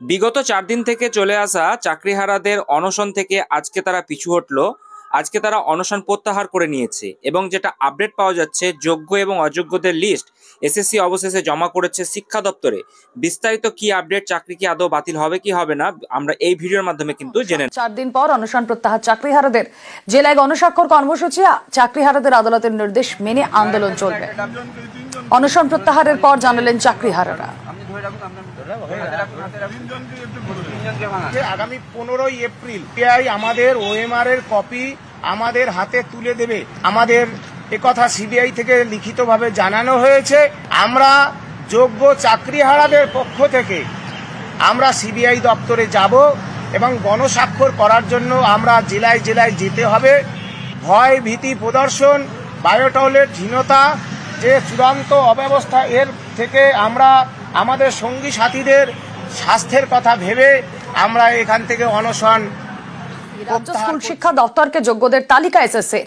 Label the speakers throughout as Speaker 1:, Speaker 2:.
Speaker 1: বিগত ৪ দিন থেকে চলে আসা চাকরিহারাদের অনশন থেকে আজকে তারা পিছু হটলো। আজকে তারা অনশন প্রত্যাহার করে নিয়েছে এবং যেটা আপডেট পাওয়া যাচ্ছে, যোগ্য এবং অযোগ্যদের লিস্ট এসএসসি অবশেষে জমা করেছে শিক্ষা দপ্তরে। বিস্তারিত কি আপডেট, চাকরি কি আদৌ বাতিল হবে কি হবে না, আমরা এই ভিডিওর মাধ্যমে কিন্তু জেনে নেব।
Speaker 2: ৪ দিন পর অনশন প্রত্যাহার চাকরিহারাদের। জেলায় গণস্বাক্ষর কর্মসূচি, চাকরিহারাদের আদালতের নির্দেশ মেনে আন্দোলন চলবে। অনশন প্রত্যাহারের পর জানালেন চাকরিহারারা।
Speaker 3: আগামী 15 এপ্রিল পিআই আমাদের ওএমআর এর কপি আমাদের হাতে তুলে দেবে। আমাদের একথা সিবিআই থেকে লিখিতভাবে জানানো হয়েছে। আমরা যোগ্য চাকরিহারাদের পক্ষ থেকে আমরা সিবিআই দপ্তরে যাব এবং গণস্বাক্ষর করার জন্য আমরা জেলায় জেলায় যেতে হবে। ভয় ভীতি প্রদর্শন, বায়োটয়লেটহীনতা, যে চূড়ান্ত অব্যবস্থা, এর থেকে আমরা আমাদের সঙ্গী সাথীদের স্বাস্থ্যের কথা ভেবে আমরা এখান থেকে অনশন।
Speaker 2: রাজ্য স্কুল শিক্ষা দপ্তরকে যোগ্যদের তালিকা এসএসসি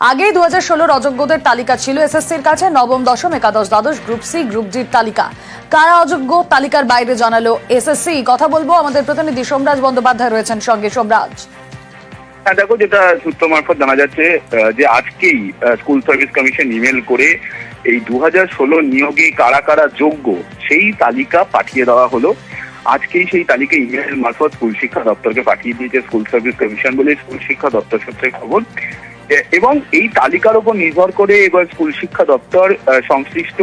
Speaker 2: আগে 2016 অযোগ্যদের তালিকা ছিল এসএসসির কাছে। নবম, দশম, একাদশ, দ্বাদশ, গ্রুপ সি, গ্রুপ ডির তালিকা। কারা অযোগ্য তালিকার বাইরে জানালো এসএসসি। কথা বলবো, আমাদের প্রতিনিধি সোমরাজ বন্দ্যোপাধ্যায় রয়েছেন সঙ্গে। সোমরাজ,
Speaker 4: হ্যাঁ দেখো, যেটা সূত্র মারফত জানা যাচ্ছে যে আজকেই স্কুল সার্ভিস কমিশন ইমেল করে এই 2016 নিয়োগে কারা কারা যোগ্য সেই তালিকা পাঠিয়ে দেওয়া হলো। আজকেই সেই তালিকা ইমেল মারফত স্কুল শিক্ষা দপ্তরকে পাঠিয়ে দিয়েছে স্কুল সার্ভিস কমিশন বলে স্কুল শিক্ষা দপ্তর সূত্রে খবর। এবং এই তালিকার উপর নির্ভর করে এবার স্কুল শিক্ষা দপ্তর সংশ্লিষ্ট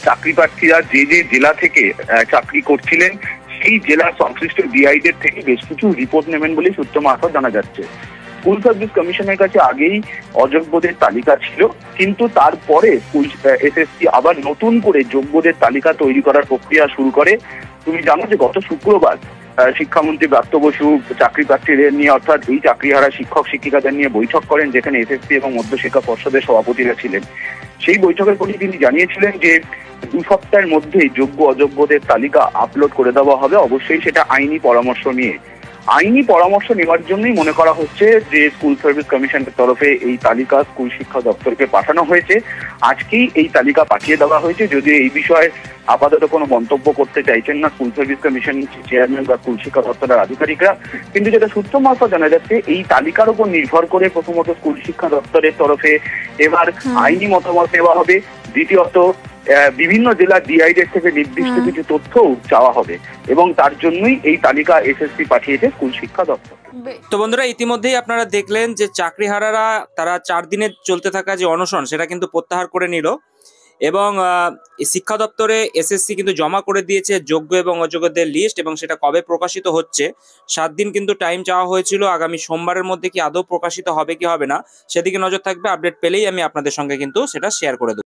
Speaker 4: চাকরি প্রার্থীরা যে যে জেলা থেকে চাকরি করছিলেন সেই জেলার সংশ্লিষ্ট ডিআইদের থেকে বেশ কিছু রিপোর্ট নেবেন বলে সূত্র মারফত জানা যাচ্ছে। স্কুল সার্ভিস কমিশনের কাছে আগেই অযোগ্যদের তালিকা ছিল, কিন্তু তারপরে স্কুল এসএসসি আবার নতুন করে যোগ্যদের তালিকা তৈরি করার প্রক্রিয়া শুরু করে। তুমি জানো যে গত শুক্রবার শিক্ষামন্ত্রী ব্রাত্য বসু চাকরি প্রার্থীদের নিয়ে, অর্থাৎ এই চাকরিহারা শিক্ষক শিক্ষিকাদের নিয়ে বৈঠক করেন, যেখানে এসএসসি এবং মধ্যশিক্ষা পর্ষদের সভাপতিরা ছিলেন। সেই বৈঠকের পরে তিনি জানিয়েছিলেন যে 2 সপ্তাহের মধ্যেই যোগ্য অযোগ্যদের তালিকা আপলোড করে দেওয়া হবে, অবশ্যই সেটা আইনি পরামর্শ নিয়ে। আইনি পরামর্শ নেওয়ার জন্যই মনে করা হচ্ছে যে স্কুল সার্ভিস কমিশনের তরফে এই তালিকা স্কুল শিক্ষা দপ্তরকে পাঠানো হয়েছে। আজকেই এই তালিকা পাঠিয়ে দেওয়া হয়েছে, যদিও এই বিষয়ে আপাতত কোনো মন্তব্য করতে চাইছেন না স্কুল সার্ভিস কমিশন চেয়ারম্যান বা স্কুল শিক্ষা দপ্তরের আধিকারিকরা। কিন্তু যেটা সূত্র মারফত জানা যাচ্ছে, এই তালিকার উপর নির্ভর করে প্রথমত স্কুল শিক্ষা দপ্তরের তরফে এবার আইনি মতামত দেওয়া হবে, দ্বিতীয়ত বিভিন্ন জেলার ডিআইদের থেকে নির্দিষ্ট কিছু তথ্য চাওয়া হবে এবং তার জন্যই এই তালিকা এসএসসি পাঠিয়েছে স্কুল শিক্ষা দপ্তর।
Speaker 1: তো বন্ধুরা, ইতিমধ্যেই আপনারা দেখলেন যে চাকরিহারারা তারা 4 দিনে চলতে থাকা যে অনশন সেটা কিন্তু প্রত্যাহার করে নিল এবং শিক্ষা দপ্তরে এসএসসি কিন্তু জমা করে দিয়েছে যোগ্য এবং অযোগ্যদের লিস্ট, এবং সেটা কবে প্রকাশিত হচ্ছে 7 দিন কিন্তু টাইম চাওয়া হয়েছিল। আগামী সোমবারের মধ্যে কি আদৌ প্রকাশিত হবে কি হবে না সেদিকে নজর থাকবে। আপডেট পেলেই আমি আপনাদের সঙ্গে কিন্তু সেটা শেয়ার করে দেব।